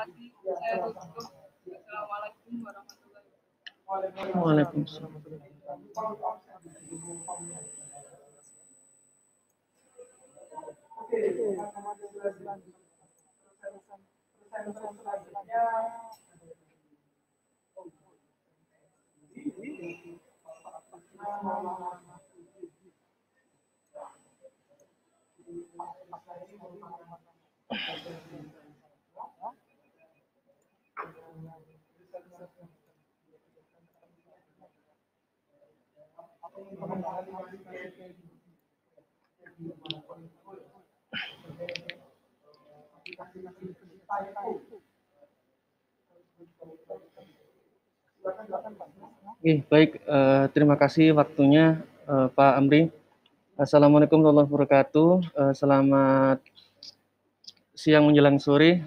kasih. Saya tutup. Assalamualaikum warahmatullahi wabarakatuh. Waalaikumsalam. Baik, terima kasih waktunya Pak Amri. Assalamualaikum warahmatullahi wabarakatuh. Selamat siang menjelang sore,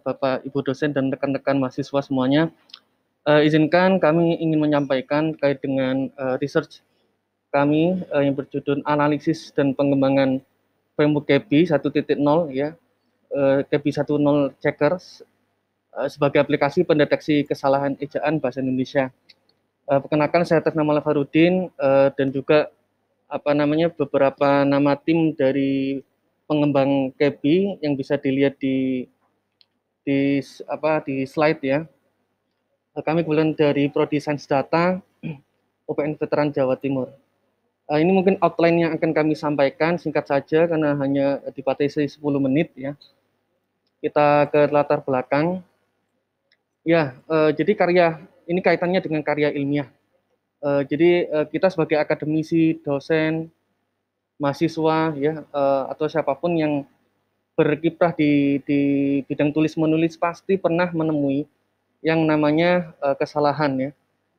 Bapak Ibu dosen dan rekan-rekan mahasiswa semuanya. Izinkan kami ingin menyampaikan terkait dengan research kami yang berjudul analisis dan pengembangan framework KEBI 1.0 ya, KEBI 1.0 Checkers sebagai aplikasi pendeteksi kesalahan ejaan bahasa Indonesia. Perkenalkan, saya Tes Nama Farudin dan juga beberapa nama tim dari pengembang KEBI yang bisa dilihat di slide ya. Kami kebetulan dari Prodi Sains Data UPN Veteran Jawa Timur. Ini mungkin outline yang akan kami sampaikan singkat saja karena hanya dibatasi 10 menit ya. Kita ke latar belakang. Ya, jadi ini kaitannya dengan karya ilmiah. Jadi kita sebagai akademisi, dosen, mahasiswa ya, atau siapapun yang berkiprah di bidang tulis menulis pasti pernah menemui yang namanya kesalahan ya.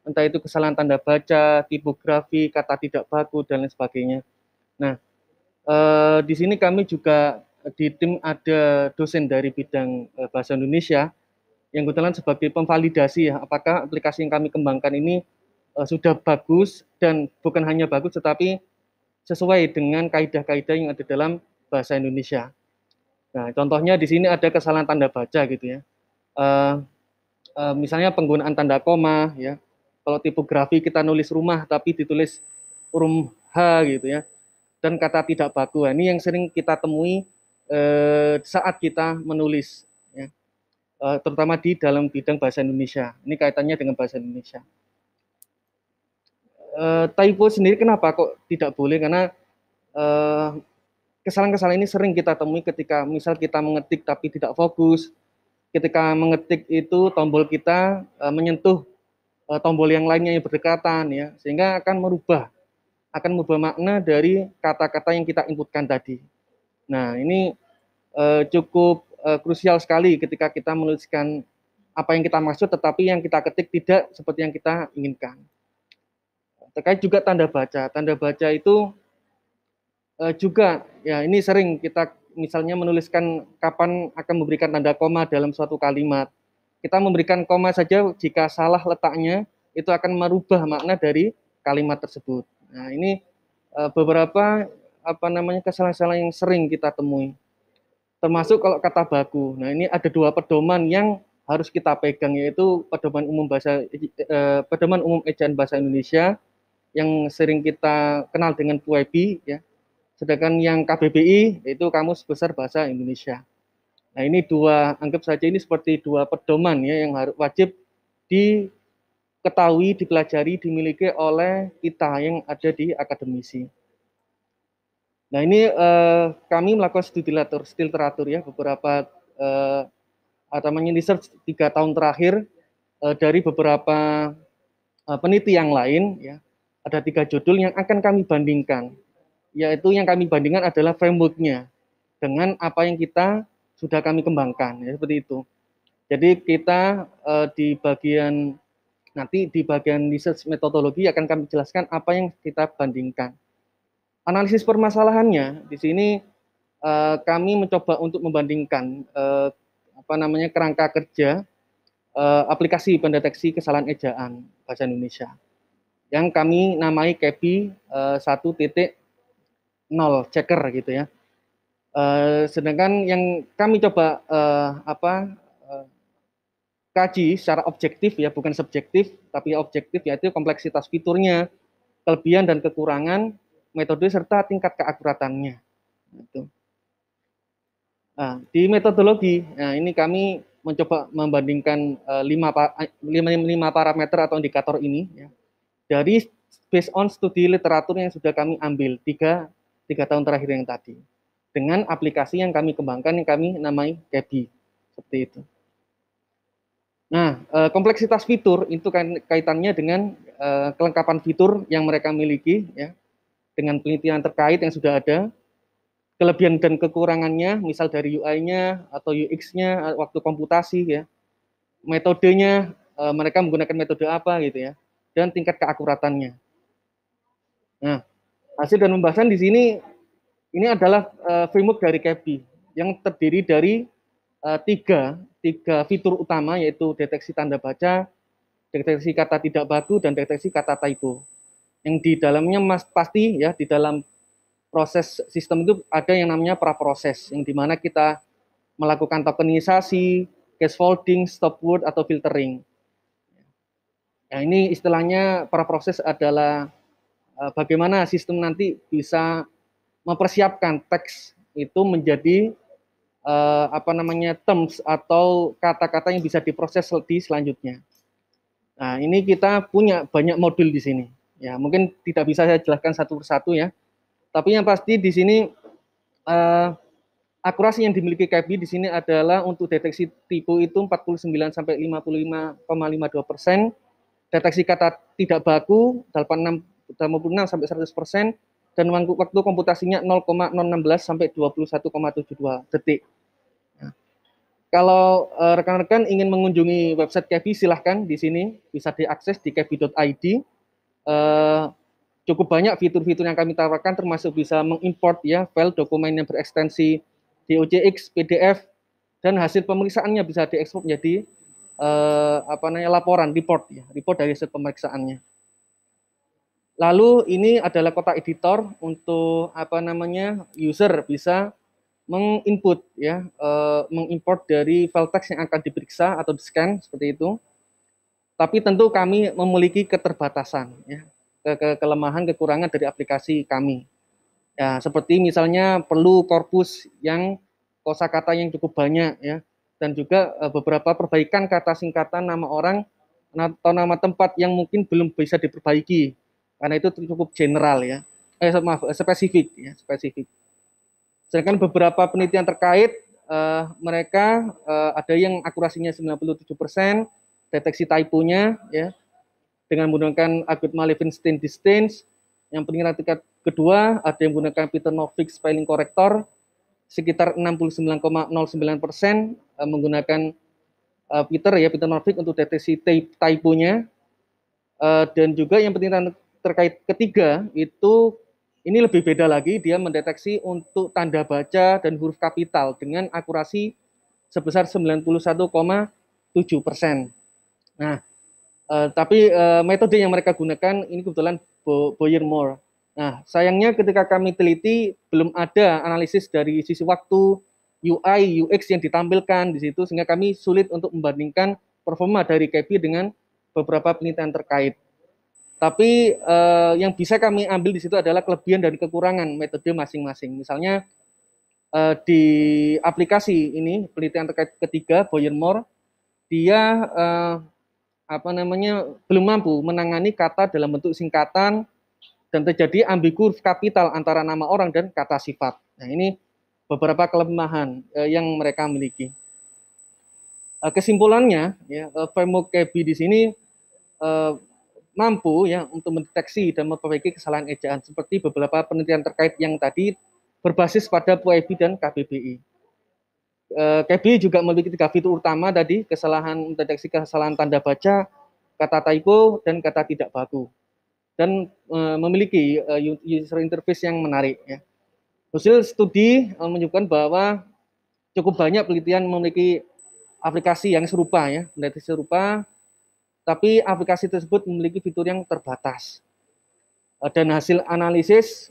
Entah itu kesalahan tanda baca, tipografi, kata tidak baku dan lain sebagainya. Nah, di sini kami juga di tim ada dosen dari bidang bahasa Indonesia yang kebetulan sebagai pemvalidasi ya, apakah aplikasi yang kami kembangkan ini sudah bagus dan bukan hanya bagus tetapi sesuai dengan kaidah-kaidah yang ada dalam bahasa Indonesia. Nah, contohnya di sini ada kesalahan tanda baca gitu ya. Misalnya penggunaan tanda koma ya. Kalau tipografi kita nulis rumah tapi ditulis huruf H gitu ya. Dan kata tidak baku. Ini yang sering kita temui saat kita menulis ya. Terutama di dalam bidang bahasa Indonesia. Ini kaitannya dengan bahasa Indonesia. Typo sendiri kenapa kok tidak boleh? Karena kesalahan-kesalahan ini sering kita temui ketika misal kita mengetik tapi tidak fokus. Ketika mengetik itu tombol kita menyentuh tombol yang lainnya yang berdekatan ya, sehingga akan merubah makna dari kata-kata yang kita inputkan tadi. Nah, ini cukup krusial sekali ketika kita menuliskan apa yang kita maksud tetapi yang kita ketik tidak seperti yang kita inginkan. Terkait juga tanda baca. Tanda baca itu juga ya ini sering kita misalnya menuliskan kapan akan memberikan tanda koma dalam suatu kalimat. Kita memberikan koma saja jika salah letaknya itu akan merubah makna dari kalimat tersebut. Nah, ini beberapa kesalahan-kesalahan yang sering kita temui. Termasuk kalau kata baku. Nah, ini ada dua pedoman yang harus kita pegang, yaitu pedoman umum ejaan bahasa Indonesia yang sering kita kenal dengan PUEBI ya. Sedangkan yang KBBI yaitu Kamus Besar Bahasa Indonesia. Nah, ini anggap saja ini seperti dua pedoman ya yang harus wajib diketahui, dipelajari, dimiliki oleh kita yang ada di akademisi. Nah, ini kami melakukan studi literatur ya beberapa research 3 tahun terakhir dari beberapa peneliti yang lain ya. Ada 3 judul yang akan kami bandingkan. Yaitu yang kami bandingkan adalah framework-nya dengan apa yang kita sudah kami kembangkan ya, seperti itu. Jadi kita di bagian research metodologi akan kami jelaskan apa yang kita bandingkan. Analisis permasalahannya di sini kami mencoba untuk membandingkan kerangka kerja aplikasi pendeteksi kesalahan ejaan bahasa Indonesia yang kami namai KEBI 1.0 checker gitu ya. Sedangkan yang kami coba kaji secara objektif ya, bukan subjektif, tapi objektif, yaitu kompleksitas fiturnya, kelebihan dan kekurangan metode serta tingkat keakuratannya. Gitu. Nah, di metodologi, nah ini kami mencoba membandingkan lima parameter atau indikator ini ya, dari based on studi literatur yang sudah kami ambil tiga tahun terakhir yang tadi, dengan aplikasi yang kami kembangkan yang kami namai CABI, seperti itu. Nah, kompleksitas fitur itu kaitannya dengan kelengkapan fitur yang mereka miliki, ya, dengan penelitian terkait yang sudah ada, kelebihan dan kekurangannya, misal dari UI-nya atau UX-nya, waktu komputasi, ya, metodenya, mereka menggunakan metode apa, gitu ya, dan tingkat keakuratannya. Nah, hasil dan pembahasan di sini ini adalah framework dari CABI yang terdiri dari tiga fitur utama, yaitu deteksi tanda baca, deteksi kata tidak baku, dan deteksi kata typo. Yang di dalamnya pasti ya, di dalam proses sistem itu ada yang namanya praproses, yang dimana kita melakukan tokenisasi, scaffolding, stop word, atau filtering. Nah, ini istilahnya praproses adalah bagaimana sistem nanti bisa mempersiapkan teks itu menjadi terms atau kata-kata yang bisa diproses di selanjutnya. Nah, ini kita punya banyak modul di sini. Ya, mungkin tidak bisa saya jelaskan satu persatu ya. Tapi yang pasti di sini akurasi yang dimiliki CABI di sini adalah untuk deteksi tipe itu 49 sampai 55,52%, deteksi kata tidak baku 86 sampai 100%, dan waktu komputasinya 0,016 sampai 21,72 detik. Kalau rekan-rekan ingin mengunjungi website CABI, silahkan di sini bisa diakses di cabi.id. Cukup banyak fitur-fitur yang kami tawarkan, termasuk bisa mengimport ya file dokumen yang berekstensi DOCX, PDF, dan hasil pemeriksaannya bisa diekspor menjadi laporan, report dari hasil pemeriksaannya. Lalu ini adalah kotak editor untuk user bisa menginput ya, mengimport dari file teks yang akan diperiksa atau di-scan seperti itu. Tapi tentu kami memiliki keterbatasan ya, kelemahan, kekurangan dari aplikasi kami. Ya, seperti misalnya perlu korpus yang kosakata yang cukup banyak ya, dan juga beberapa perbaikan kata singkatan nama orang atau nama tempat yang mungkin belum bisa diperbaiki karena itu cukup general ya. Spesifik ya, spesifik. Sedangkan beberapa penelitian terkait mereka ada yang akurasinya 97%, deteksi typo-nya ya dengan menggunakan algoritma Levenshtein distance. Yang penelitian tingkat kedua ada yang menggunakan Peter Novick spelling corrector sekitar 69,09% menggunakan Peter Novick untuk deteksi typo-nya. Dan juga yang penelitian terkait ketiga itu ini lebih beda lagi, dia mendeteksi untuk tanda baca dan huruf kapital dengan akurasi sebesar 91,7%. Nah, tapi metode yang mereka gunakan ini kebetulan Boyer-Moore. Nah, sayangnya ketika kami teliti belum ada analisis dari sisi waktu, UI, UX yang ditampilkan di situ, sehingga kami sulit untuk membandingkan performa dari CABI dengan beberapa penelitian terkait. Tapi yang bisa kami ambil di situ adalah kelebihan dan kekurangan metode masing-masing. Misalnya di aplikasi ini penelitian terkait ketiga Boyer-Moore, dia belum mampu menangani kata dalam bentuk singkatan dan terjadi ambigu kapital antara nama orang dan kata sifat. Nah, ini beberapa kelemahan yang mereka miliki. Kesimpulannya, ya, framework CABI di sini mampu ya untuk mendeteksi dan memperbaiki kesalahan ejaan seperti beberapa penelitian terkait yang tadi berbasis pada PUIB dan KBBI. CABI juga memiliki 3 fitur utama tadi, mendeteksi kesalahan tanda baca, kata typo, dan kata tidak baku, dan memiliki user interface yang menarik. Ya. Hasil studi menunjukkan bahwa cukup banyak penelitian memiliki aplikasi yang serupa ya, mendeteksi serupa, tapi aplikasi tersebut memiliki fitur yang terbatas. Dan hasil analisis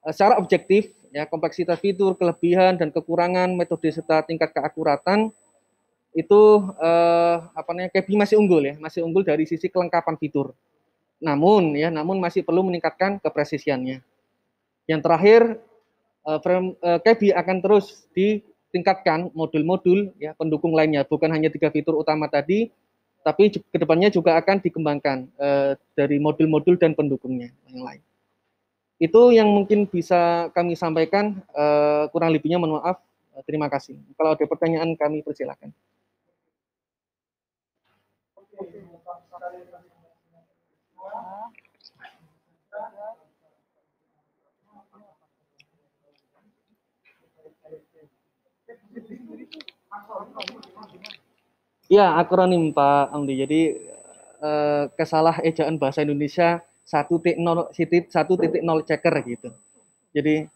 secara objektif ya kompleksitas fitur, kelebihan dan kekurangan metode serta tingkat keakuratan itu KEBI masih unggul ya, masih unggul dari sisi kelengkapan fitur. Namun masih perlu meningkatkan kepresisiannya. Yang terakhir, KEBI akan terus ditingkatkan modul-modul ya pendukung lainnya, bukan hanya 3 fitur utama tadi, tapi kedepannya juga akan dikembangkan dari modul-modul dan pendukungnya yang lain. Itu yang mungkin bisa kami sampaikan, kurang lebihnya mohon maaf. Terima kasih. Kalau ada pertanyaan kami persilakan. Ya, akronim Pak Amdi. Jadi kesalah ejaan bahasa Indonesia 1.0 checker gitu. Jadi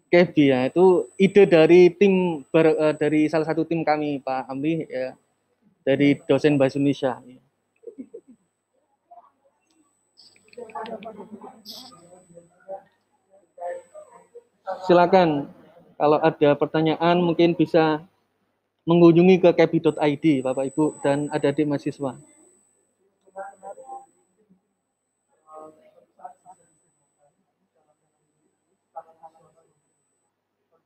KEBI ya, itu ide dari tim dari salah satu tim kami Pak Amdi ya, dari dosen bahasa Indonesia. Silakan kalau ada pertanyaan mungkin bisa mengunjungi ke kebi.id Bapak Ibu dan adik-adik mahasiswa.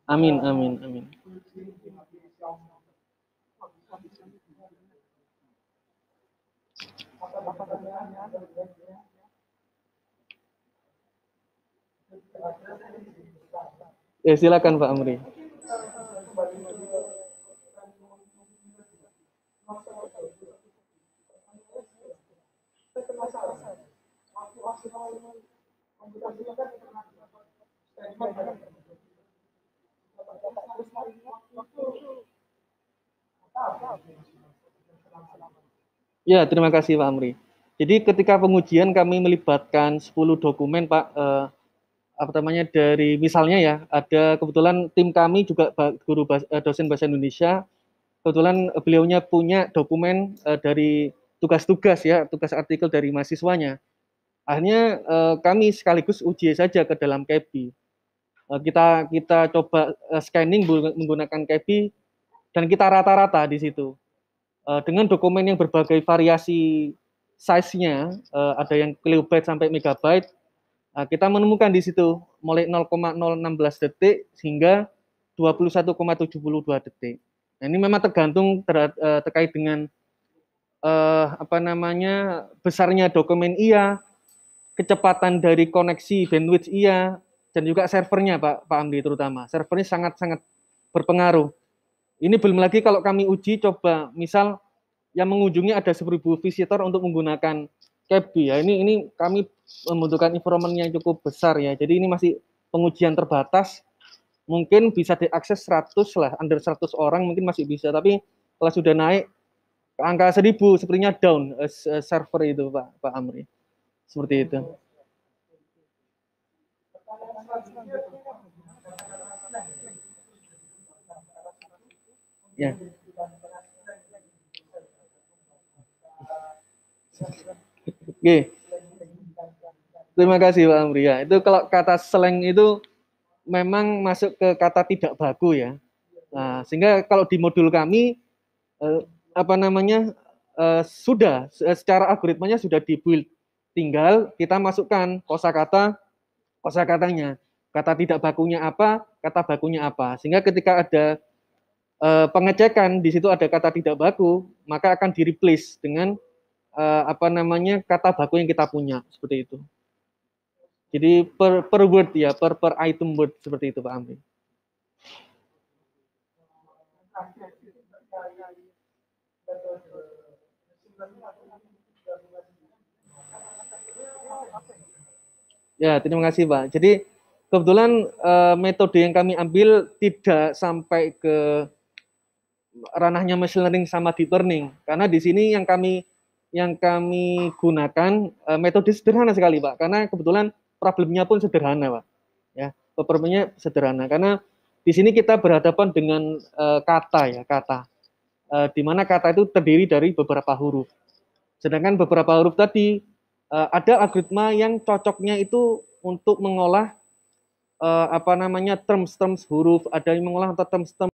Amin, amin, amin. Ya, silakan Pak Amri. Ya, terima kasih Pak Amri. Jadi ketika pengujian kami melibatkan 10 dokumen Pak, dari misalnya ya, ada kebetulan tim kami juga guru dosen bahasa Indonesia, kebetulan beliaunya punya dokumen dari tugas-tugas ya, tugas artikel dari mahasiswanya. Akhirnya kami sekaligus uji saja ke dalam KEBI. Kita coba scanning menggunakan KEBI dan kita rata-rata di situ. Dengan dokumen yang berbagai variasi size-nya, ada yang kilobyte sampai megabyte, kita menemukan di situ mulai 0,016 detik hingga 21,72 detik. Nah, ini memang tergantung terkait dengan besarnya dokumen iya, kecepatan dari koneksi bandwidth iya, dan juga servernya Pak Amdi terutama. Servernya sangat-sangat berpengaruh. Ini belum lagi kalau kami uji coba misal yang mengunjungi ada 1000 visitor untuk menggunakan KEBI ya. Ini kami membutuhkan environment yang cukup besar ya. Jadi ini masih pengujian terbatas. Mungkin bisa diakses 100 lah, under 100 orang mungkin masih bisa, tapi kalau sudah naik ke angka 1000 sepertinya down server itu Pak Amri. Seperti itu. Ya. Oke. Terima kasih Pak Amri ya. Itu kalau kata slang itu memang masuk ke kata tidak baku ya. Nah, sehingga kalau di modul kami sudah secara algoritmanya sudah dibuild. Tinggal kita masukkan kosakatanya. Kata tidak bakunya apa, kata bakunya apa. Sehingga ketika ada pengecekan di situ ada kata tidak baku, maka akan di-replace dengan kata baku yang kita punya, seperti itu. Jadi per word ya, per item word seperti itu Pak Amri. Ya, terima kasih Pak. Jadi kebetulan metode yang kami ambil tidak sampai ke ranahnya machine learning sama deep learning, karena di sini yang kami gunakan metode sederhana sekali Pak, karena kebetulan problemnya pun sederhana Pak. Ya, problemnya sederhana karena di sini kita berhadapan dengan kata, di mana kata itu terdiri dari beberapa huruf. Sedangkan beberapa huruf tadi ada algoritma yang cocoknya itu untuk mengolah apa namanya terms-terms huruf, ada yang mengulang atau terms-terms